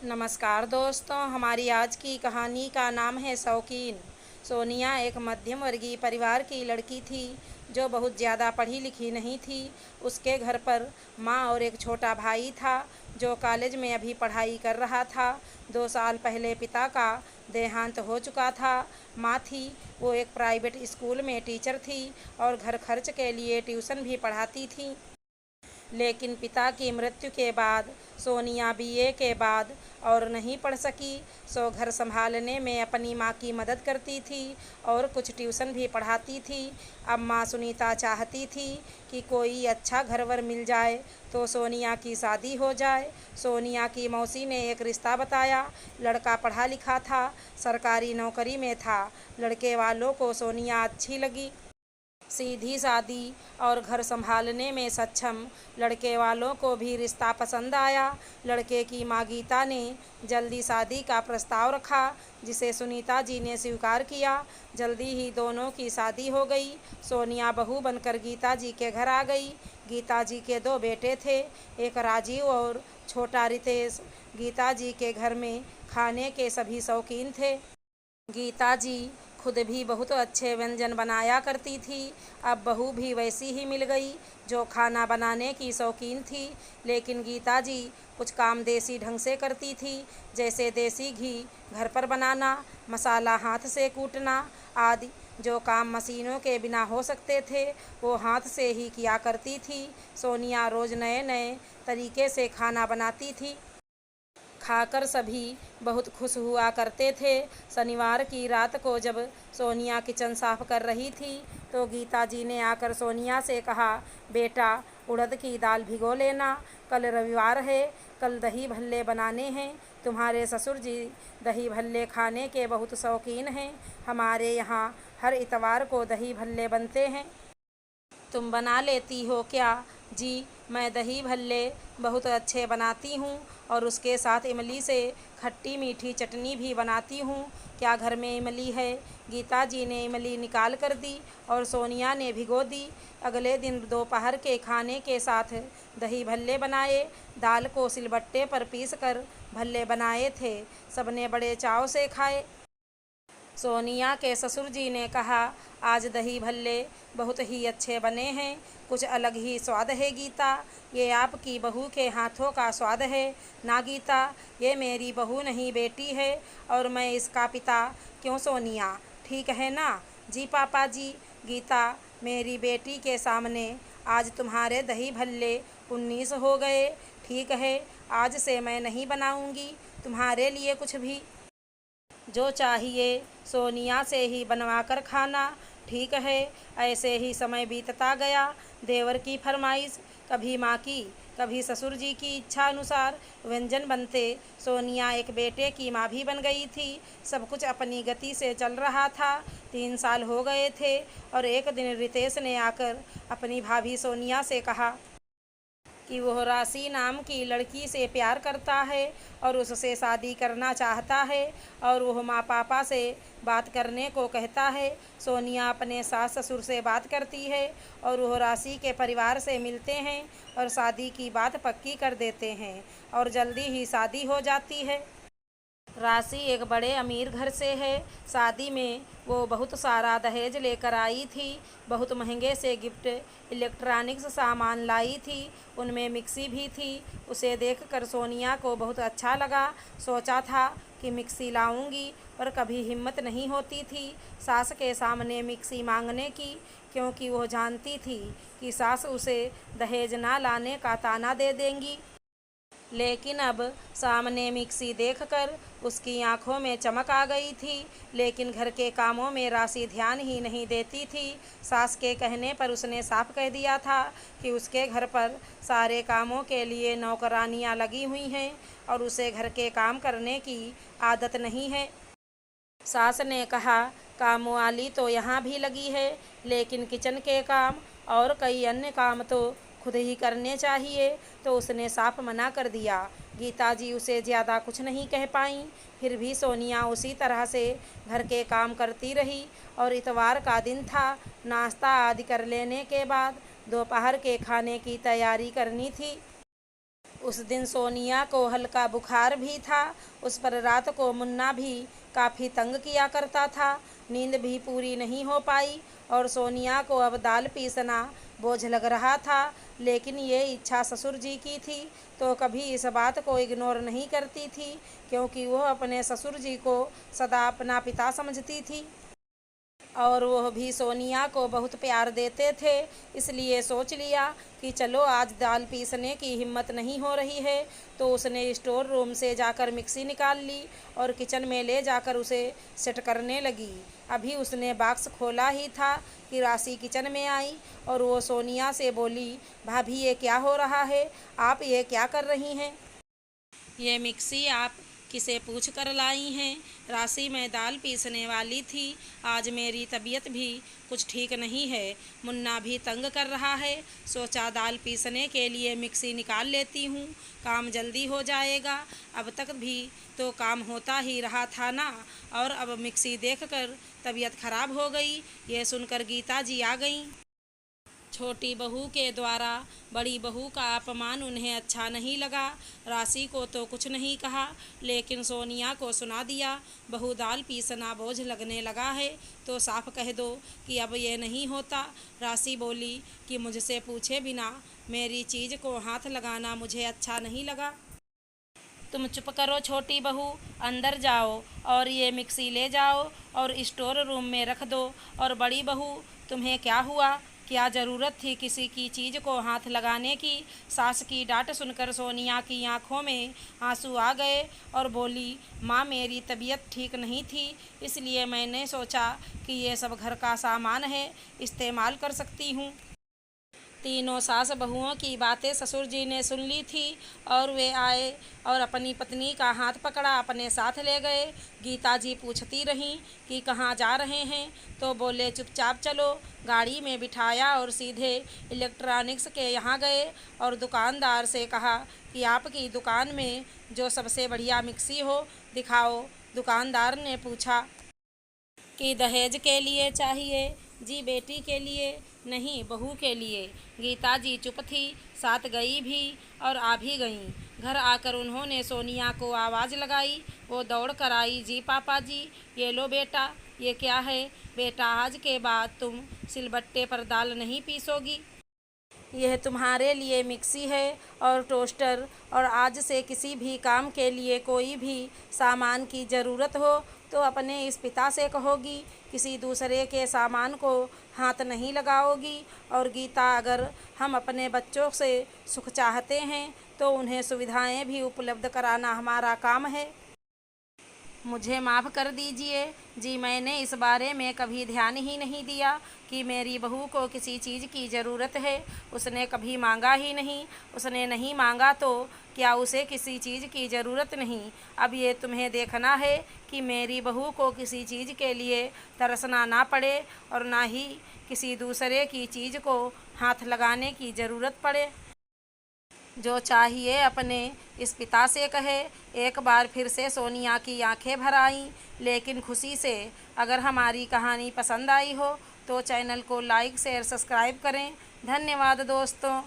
नमस्कार दोस्तों, हमारी आज की कहानी का नाम है शौकीन। सोनिया एक मध्यम वर्गीय परिवार की लड़की थी जो बहुत ज़्यादा पढ़ी लिखी नहीं थी। उसके घर पर माँ और एक छोटा भाई था जो कॉलेज में अभी पढ़ाई कर रहा था। 2 साल पहले पिता का देहांत हो चुका था। माँ थी, वो एक प्राइवेट स्कूल में टीचर थी और घर खर्च के लिए ट्यूशन भी पढ़ाती थी। लेकिन पिता की मृत्यु के बाद सोनिया बीए के बाद और नहीं पढ़ सकी, सो घर संभालने में अपनी माँ की मदद करती थी और कुछ ट्यूशन भी पढ़ाती थी। अब माँ सुनीता चाहती थी कि कोई अच्छा घरवर मिल जाए तो सोनिया की शादी हो जाए। सोनिया की मौसी ने एक रिश्ता बताया। लड़का पढ़ा लिखा था, सरकारी नौकरी में था। लड़के वालों को सोनिया अच्छी लगी। सीधी सादी और घर संभालने में सक्षम लड़के वालों को भी रिश्ता पसंद आया। लड़के की माँ गीता ने जल्दी शादी का प्रस्ताव रखा, जिसे सुनीता जी ने स्वीकार किया। जल्दी ही दोनों की शादी हो गई। सोनिया बहू बनकर गीता जी के घर आ गई। गीता जी के 2 बेटे थे, एक राजीव और छोटा रितेश। गीता जी के घर में खाने के सभी शौकीन थे। गीता जी खुद भी बहुत अच्छे व्यंजन बनाया करती थी। अब बहू भी वैसी ही मिल गई जो खाना बनाने की शौकीन थी। लेकिन गीता जी कुछ काम देसी ढंग से करती थी, जैसे देसी घी घर पर बनाना, मसाला हाथ से कूटना आदि। जो काम मशीनों के बिना हो सकते थे वो हाथ से ही किया करती थी। सोनिया रोज़ नए नए तरीके से खाना बनाती थी। खाकर सभी बहुत खुश हुआ करते थे। शनिवार की रात को जब सोनिया किचन साफ कर रही थी तो गीता जी ने आकर सोनिया से कहा, बेटा उड़द की दाल भिगो लेना, कल रविवार है, कल दही भल्ले बनाने हैं। तुम्हारे ससुर जी दही भल्ले खाने के बहुत शौकीन हैं। हमारे यहाँ हर इतवार को दही भल्ले बनते हैं। तुम बना लेती हो क्या? जी, मैं दही भल्ले बहुत अच्छे बनाती हूँ और उसके साथ इमली से खट्टी मीठी चटनी भी बनाती हूँ। क्या घर में इमली है? गीता जी ने इमली निकाल कर दी और सोनिया ने भिगो दी। अगले दिन दोपहर के खाने के साथ दही भल्ले बनाए। दाल को सिलबट्टे पर पीस कर भल्ले बनाए थे। सबने बड़े चाव से खाए। सोनिया के ससुर जी ने कहा, आज दही भल्ले बहुत ही अच्छे बने हैं, कुछ अलग ही स्वाद है गीता। ये आपकी बहू के हाथों का स्वाद है ना गीता? ये मेरी बहू नहीं बेटी है और मैं इसका पिता। क्यों सोनिया, ठीक है ना? जी पापा जी। गीता, मेरी बेटी के सामने आज तुम्हारे दही भल्ले 19 हो गए। ठीक है, आज से मैं नहीं बनाऊंगी तुम्हारे लिए कुछ भी। जो चाहिए सोनिया से ही बनवा कर खाना। ठीक है। ऐसे ही समय बीतता गया। देवर की फरमाइश, कभी माँ की, कभी ससुर जी की इच्छा अनुसार व्यंजन बनते। सोनिया एक बेटे की माँ भी बन गई थी। सब कुछ अपनी गति से चल रहा था। 3 साल हो गए थे और एक दिन रितेश ने आकर अपनी भाभी सोनिया से कहा कि वह राशि नाम की लड़की से प्यार करता है और उससे शादी करना चाहता है और वह माँ पापा से बात करने को कहता है। सोनिया अपने सास ससुर से बात करती है और वह राशि के परिवार से मिलते हैं और शादी की बात पक्की कर देते हैं और जल्दी ही शादी हो जाती है। राशि एक बड़े अमीर घर से है। शादी में वो बहुत सारा दहेज लेकर आई थी। बहुत महंगे से गिफ्ट, इलेक्ट्रॉनिक्स सामान लाई थी। उनमें मिक्सी भी थी। उसे देखकर सोनिया को बहुत अच्छा लगा। सोचा था कि मिक्सी लाऊंगी, पर कभी हिम्मत नहीं होती थी सास के सामने मिक्सी मांगने की, क्योंकि वो जानती थी कि सास उसे दहेज ना लाने का ताना दे देंगी। लेकिन अब सामने मिक्सी देखकर उसकी आंखों में चमक आ गई थी। लेकिन घर के कामों में राशि ध्यान ही नहीं देती थी। सास के कहने पर उसने साफ कह दिया था कि उसके घर पर सारे कामों के लिए नौकरानियां लगी हुई हैं और उसे घर के काम करने की आदत नहीं है। सास ने कहा, काम वाली तो यहाँ भी लगी है, लेकिन किचन के काम और कई अन्य काम तो खुद ही करने चाहिए। तो उसने साफ मना कर दिया। गीता जी उसे ज़्यादा कुछ नहीं कह पाईं। फिर भी सोनिया उसी तरह से घर के काम करती रही और इतवार का दिन था। नाश्ता आदि कर लेने के बाद दोपहर के खाने की तैयारी करनी थी। उस दिन सोनिया को हल्का बुखार भी था। उस पर रात को मुन्ना भी काफ़ी तंग किया करता था। नींद भी पूरी नहीं हो पाई और सोनिया को अब दाल पीसना बोझ लग रहा था। लेकिन ये इच्छा ससुर जी की थी तो कभी इस बात को इग्नोर नहीं करती थी, क्योंकि वह अपने ससुर जी को सदा अपना पिता समझती थी और वह भी सोनिया को बहुत प्यार देते थे। इसलिए सोच लिया कि चलो आज दाल पीसने की हिम्मत नहीं हो रही है, तो उसने स्टोर रूम से जाकर मिक्सी निकाल ली और किचन में ले जाकर उसे सेट करने लगी। अभी उसने बॉक्स खोला ही था कि राशि किचन में आई और वो सोनिया से बोली, भाभी ये क्या हो रहा है, आप ये क्या कर रही हैं? ये मिक्सी आप किसे पूछ कर लाई हैं? राशि मैं दाल पीसने वाली थी। आज मेरी तबीयत भी कुछ ठीक नहीं है, मुन्ना भी तंग कर रहा है, सोचा दाल पीसने के लिए मिक्सी निकाल लेती हूँ, काम जल्दी हो जाएगा। अब तक भी तो काम होता ही रहा था ना, और अब मिक्सी देखकर तबीयत खराब हो गई। ये सुनकर गीता जी आ गईं। छोटी बहू के द्वारा बड़ी बहू का अपमान उन्हें अच्छा नहीं लगा। राशि को तो कुछ नहीं कहा, लेकिन सोनिया को सुना दिया। बहू दाल पीसना बोझ लगने लगा है तो साफ कह दो कि अब ये नहीं होता। राशि बोली कि मुझसे पूछे बिना मेरी चीज़ को हाथ लगाना मुझे अच्छा नहीं लगा। तुम चुप करो छोटी बहू, अंदर जाओ और ये मिक्सी ले जाओ और स्टोर रूम में रख दो। और बड़ी बहू, तुम्हें क्या हुआ? क्या ज़रूरत थी किसी की चीज़ को हाथ लगाने की? सास की डांट सुनकर सोनिया की आंखों में आंसू आ गए और बोली, माँ मेरी तबीयत ठीक नहीं थी, इसलिए मैंने सोचा कि ये सब घर का सामान है, इस्तेमाल कर सकती हूँ। तीनों सास बहुओं की बातें ससुर जी ने सुन ली थी और वे आए और अपनी पत्नी का हाथ पकड़ा अपने साथ ले गए। गीता जी पूछती रहीं कि कहाँ जा रहे हैं, तो बोले चुपचाप चलो। गाड़ी में बिठाया और सीधे इलेक्ट्रॉनिक्स के यहाँ गए और दुकानदार से कहा कि आपकी दुकान में जो सबसे बढ़िया मिक्सी हो दिखाओ। दुकानदार ने पूछा कि दहेज के लिए चाहिए? जी बेटी के लिए नहीं, बहू के लिए। गीता जी चुप थी, साथ गई भी और आ भी गईं। घर आकर उन्होंने सोनिया को आवाज़ लगाई। वो दौड़ कर आई, जी पापा जी, ये लो बेटा। ये क्या है बेटा, आज के बाद तुम सिलबट्टे पर दाल नहीं पीसोगी। यह तुम्हारे लिए मिक्सी है और टोस्टर, और आज से किसी भी काम के लिए कोई भी सामान की ज़रूरत हो तो अपने इस पिता से कहोगी, किसी दूसरे के सामान को हाथ नहीं लगाओगी। और गीता, अगर हम अपने बच्चों से सुख चाहते हैं तो उन्हें सुविधाएं भी उपलब्ध कराना हमारा काम है। मुझे माफ़ कर दीजिए जी, मैंने इस बारे में कभी ध्यान ही नहीं दिया कि मेरी बहू को किसी चीज़ की ज़रूरत है। उसने कभी मांगा ही नहीं। उसने नहीं मांगा तो क्या उसे किसी चीज़ की ज़रूरत नहीं? अब ये तुम्हें देखना है कि मेरी बहू को किसी चीज़ के लिए तरसना ना पड़े और ना ही किसी दूसरे की चीज़ को हाथ लगाने की ज़रूरत पड़े। जो चाहिए अपने इस पिता से कहे। एक बार फिर से सोनिया की आंखें भर आईं, लेकिन खुशी से। अगर हमारी कहानी पसंद आई हो तो चैनल को लाइक शेयर सब्सक्राइब करें। धन्यवाद दोस्तों।